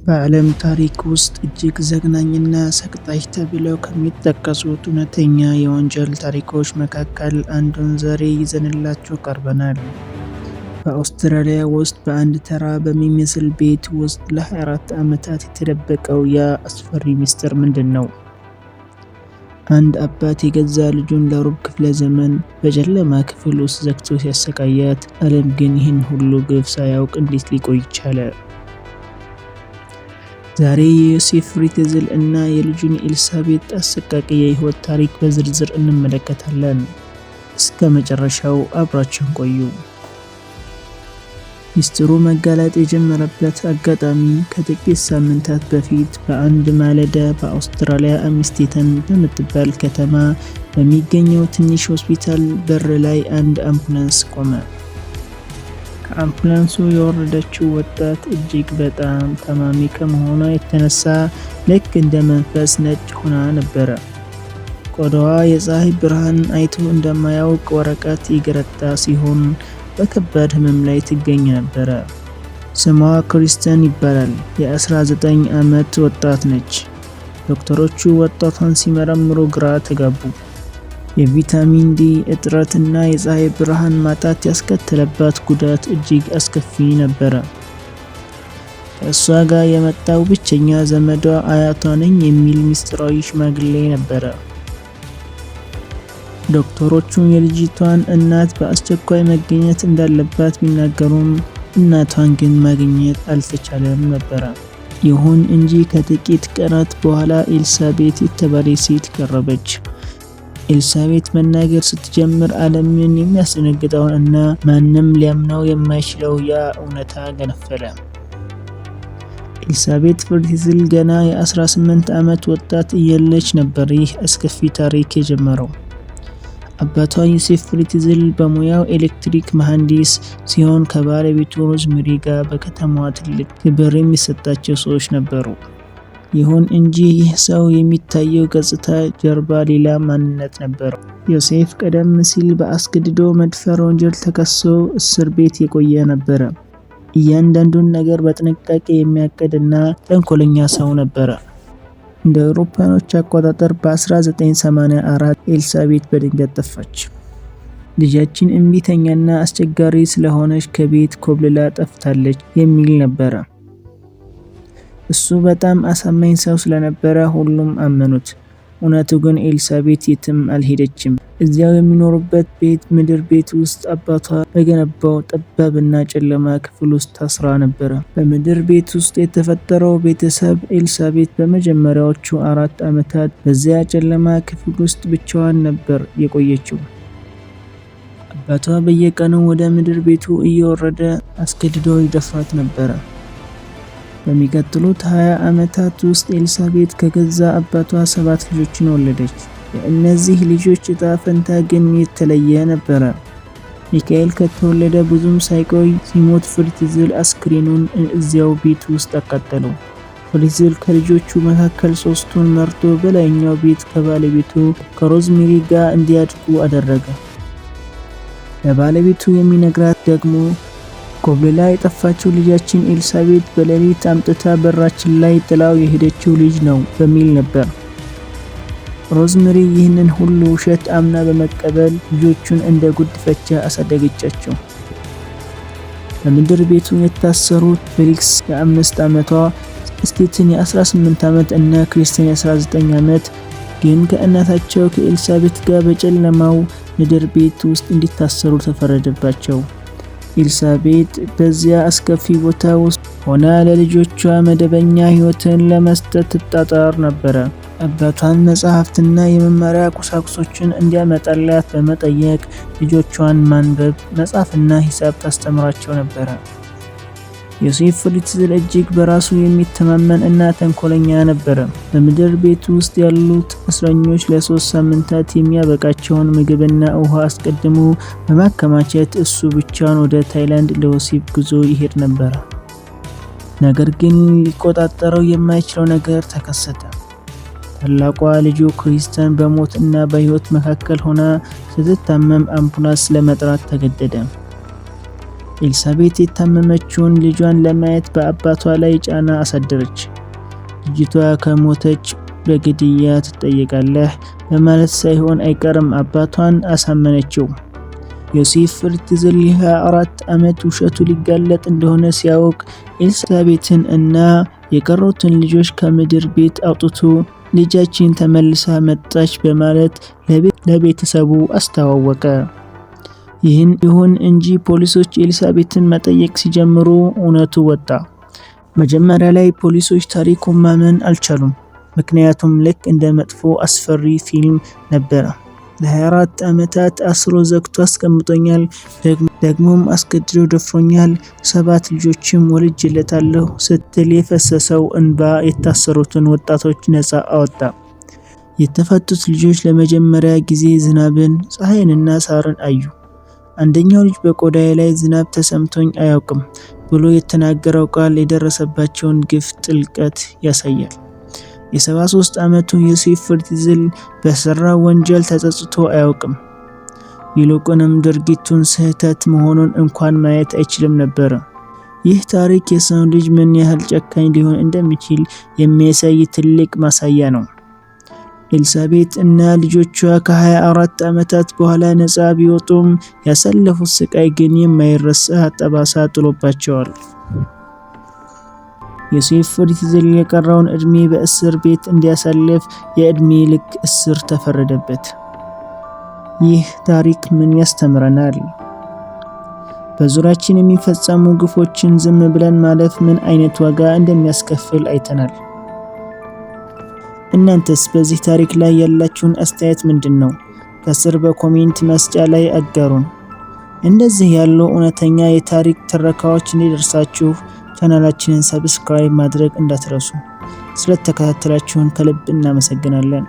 በዓለም ታሪክ ውስጥ እጅግ ዘግናኝና ሰቅጣጭ ተብለው ከሚጠቀሱት እውነተኛ የወንጀል ታሪኮች መካከል አንዱን ዛሬ ይዘንላችሁ ቀርበናል። በአውስትራሊያ ውስጥ በአንድ ተራ በሚመስል ቤት ውስጥ ለ24 ዓመታት የተደበቀው ያ አስፈሪ ሚስጥር ምንድን ነው? አንድ አባት የገዛ ልጁን ለሩብ ክፍለ ዘመን በጨለማ ክፍል ውስጥ ዘግቶ ሲያሰቃያት፣ ዓለም ግን ይህን ሁሉ ግፍ ሳያውቅ እንዴት ሊቆይ ቻለ? ዛሬ የዮሴፍ ፍሪትዝል እና የልጁን ኤልሳቤጥ አሰቃቂ የህይወት ታሪክ በዝርዝር እንመለከታለን። እስከ መጨረሻው አብራችሁን ቆዩ። ሚስጥሩ መጋለጥ የጀመረበት አጋጣሚ ከጥቂት ሳምንታት በፊት በአንድ ማለዳ በአውስትራሊያ አምስቴተን በምትባል ከተማ በሚገኘው ትንሽ ሆስፒታል በር ላይ አንድ አምቡላንስ ቆመ። ከአምቡላንሱ የወረደችው ወጣት እጅግ በጣም ታማሚ ከመሆኗ የተነሳ ልክ እንደ መንፈስ ነጭ ሆና ነበረ። ቆዳዋ የፀሐይ ብርሃን አይቶ እንደማያውቅ ወረቀት ይገረጣ ሲሆን በከባድ ህመም ላይ ትገኝ ነበረ። ስሟ ክሪስተን ይባላል። የ19 ዓመት ወጣት ነች። ዶክተሮቹ ወጣቷን ሲመረምሩ ግራ ተጋቡ። የቪታሚን ዲ እጥረት እና የፀሐይ ብርሃን ማጣት ያስከተለባት ጉዳት እጅግ አስከፊ ነበረ። ከእሷ ጋር የመጣው ብቸኛ ዘመዷ አያቷ ነኝ የሚል ምስጢራዊ ሽማግሌ ነበረ። ዶክተሮቹ የልጅቷን እናት በአስቸኳይ መገኘት እንዳለባት ቢናገሩም እናቷን ግን ማግኘት አልተቻለም ነበረ። ይሁን እንጂ ከጥቂት ቀናት በኋላ ኤልሳቤት የተባለች ሴት ቀረበች። ኤልሳቤት መናገር ስትጀምር ዓለምን የሚያስደነግጠውን እና ማንም ሊያምነው የማይችለው ያ እውነታ ገነፈለ። ኤልሳቤት ፍሪትዝል ገና የ18 ዓመት ወጣት እያለች ነበር ይህ አስከፊ ታሪክ የጀመረው። አባቷ ዮሴፍ ፍሪትዝል በሙያው ኤሌክትሪክ መሐንዲስ ሲሆን ከባለቤቱ ሮዝሜሪ ጋር በከተማዋ ትልቅ ክብር የሚሰጣቸው ሰዎች ነበሩ። ይሁን እንጂ ይህ ሰው የሚታየው ገጽታ ጀርባ ሌላ ማንነት ነበረው። ዮሴፍ ቀደም ሲል በአስገድዶ መድፈር ወንጀል ተከሶ እስር ቤት የቆየ ነበረ። እያንዳንዱን ነገር በጥንቃቄ የሚያቅድና ተንኮለኛ ሰው ነበረ። እንደ አውሮፓውያኖች አቆጣጠር በ1984 ኤልሳቤት በድንገት ጠፋች። ልጃችን እምቢተኛና አስቸጋሪ ስለሆነች ከቤት ኮብልላ ጠፍታለች የሚል ነበረ። እሱ በጣም አሳማኝ ሰው ስለነበረ ሁሉም አመኑት። እውነቱ ግን ኤልሳቤት የትም አልሄደችም። እዚያው የሚኖሩበት ቤት ምድር ቤት ውስጥ አባቷ በገነባው ጠባብና ጨለማ ክፍል ውስጥ ታስራ ነበረ። በምድር ቤት ውስጥ የተፈጠረው ቤተሰብ ኤልሳቤት በመጀመሪያዎቹ 4 ዓመታት በዚያ ጨለማ ክፍል ውስጥ ብቻዋን ነበር የቆየችው። አባቷ በየቀኑ ወደ ምድር ቤቱ እየወረደ አስገድዶ ይደፍራት ነበረ። በሚቀጥሉት 20 ዓመታት ውስጥ ኤልሳቤት ከገዛ አባቷ 7 ልጆችን ወለደች። የእነዚህ ልጆች ዕጣ ፈንታ ግን የተለየ ነበረ። ሚካኤል ከተወለደ ብዙም ሳይቆይ ሲሞት ፍሪትዝል አስክሬኑን እዚያው ቤት ውስጥ አቃጠለው። ፍሪትዝል ከልጆቹ መካከል 3ቱን መርጦ በላይኛው ቤት ከባለቤቱ ከሮዝሜሪ ጋር እንዲያድጉ አደረገ። ለባለቤቱ የሚነግራት ደግሞ ኮብልላ የጠፋችው ልጃችን ኤልሳቤት በሌሊት አምጥታ በራችን ላይ ጥላው የሄደችው ልጅ ነው በሚል ነበር። ሮዝሜሪ ይህንን ሁሉ ውሸት አምና በመቀበል ልጆቹን እንደ ጉድፈቻ አሳደገቻቸው። በምድር ቤቱ የታሰሩት ፌሊክስ የ5 ዓመቷ፣ ስቴትን የ18 ዓመት እና ክሪስተን የ19 ዓመት ግን ከእናታቸው ከኤልሳቤት ጋር በጨለማው ምድር ቤት ውስጥ እንዲታሰሩ ተፈረደባቸው። ኤልሳቤት በዚያ አስከፊ ቦታ ውስጥ ሆና ለልጆቿ መደበኛ ህይወትን ለመስጠት ትጣጣር ነበረ። አባቷን መጽሐፍትና የመማሪያ ቁሳቁሶችን እንዲያመጣላት በመጠየቅ ልጆቿን ማንበብ፣ መጻፍና ሂሳብ ታስተምራቸው ነበረ። ዮሴፍ ፍሪትዝል እጅግ በራሱ የሚተማመን እና ተንኮለኛ ነበረ። በምድር ቤት ውስጥ ያሉት እስረኞች ለ3 ሳምንታት የሚያበቃቸውን ምግብና ውሃ አስቀድሞ በማከማቸት እሱ ብቻውን ወደ ታይላንድ ለወሲብ ጉዞ ይሄድ ነበረ። ነገር ግን ሊቆጣጠረው የማይችለው ነገር ተከሰተ። ታላቋ ልጁ ክሪስተን በሞት እና በህይወት መካከል ሆና ስትታመም አምቡላንስ ለመጥራት ተገደደ። ኤልሳቤት የታመመችውን ልጇን ለማየት በአባቷ ላይ ጫና አሳደረች። ልጅቷ ከሞተች በግድያ ትጠየቃለህ በማለት ሳይሆን አይቀርም አባቷን አሳመነችው። ዮሴፍ ፍሪትዝል የ24 ዓመት ውሸቱ ሊጋለጥ እንደሆነ ሲያውቅ ኤልሳቤትን እና የቀሩትን ልጆች ከምድር ቤት አውጥቶ ልጃችን ተመልሳ መጣች በማለት ለቤተሰቡ አስተዋወቀ። ይሁን እንጂ ፖሊሶች ኤልሳቤትን መጠየቅ ሲጀምሩ እውነቱ ወጣ። መጀመሪያ ላይ ፖሊሶች ታሪኩን ማመን አልቻሉም፣ ምክንያቱም ልክ እንደ መጥፎ አስፈሪ ፊልም ነበረ። ለ24 ዓመታት አስሮ ዘግቶ አስቀምጦኛል፣ ደግሞም አስገድዶ ደፍሮኛል፣ 7 ልጆችም ወልጄለታለሁ ስትል የፈሰሰው እንባ የታሰሩትን ወጣቶች ነፃ አወጣ። የተፈቱት ልጆች ለመጀመሪያ ጊዜ ዝናብን፣ ፀሐይንና ሳርን አዩ። አንደኛው ልጅ በቆዳዬ ላይ ዝናብ ተሰምቶኝ አያውቅም ብሎ የተናገረው ቃል የደረሰባቸውን ግፍ ጥልቀት ያሳያል። የ73 ዓመቱ ዮሴፍ ፍሪትዝል በሰራው ወንጀል ተጸጽቶ አያውቅም። ይልቁንም ድርጊቱን ስህተት መሆኑን እንኳን ማየት አይችልም ነበር። ይህ ታሪክ የሰው ልጅ ምን ያህል ጨካኝ ሊሆን እንደሚችል የሚያሳይ ትልቅ ማሳያ ነው። ኤልሳቤት እና ልጆቿ ከ24 ዓመታት በኋላ ነፃ ቢወጡም ያሳለፉት ስቃይ ግን የማይረሳ ጠባሳ ጥሎባቸዋል። ዮሴፍ ፍሪትዝል የቀረውን ዕድሜ በእስር ቤት እንዲያሳልፍ የዕድሜ ልክ እስር ተፈረደበት። ይህ ታሪክ ምን ያስተምረናል? በዙሪያችን የሚፈጸሙ ግፎችን ዝም ብለን ማለፍ ምን አይነት ዋጋ እንደሚያስከፍል አይተናል። እናንተስ በዚህ ታሪክ ላይ ያላችሁን አስተያየት ምንድነው? ከስር በኮሜንት መስጫ ላይ አጋሩን። እንደዚህ ያሉ እውነተኛ የታሪክ ትረካዎች እንዲደርሳችሁ ቻናላችንን ሰብስክራይብ ማድረግ እንዳትረሱ። ስለተከታተላችሁን ከልብ እናመሰግናለን።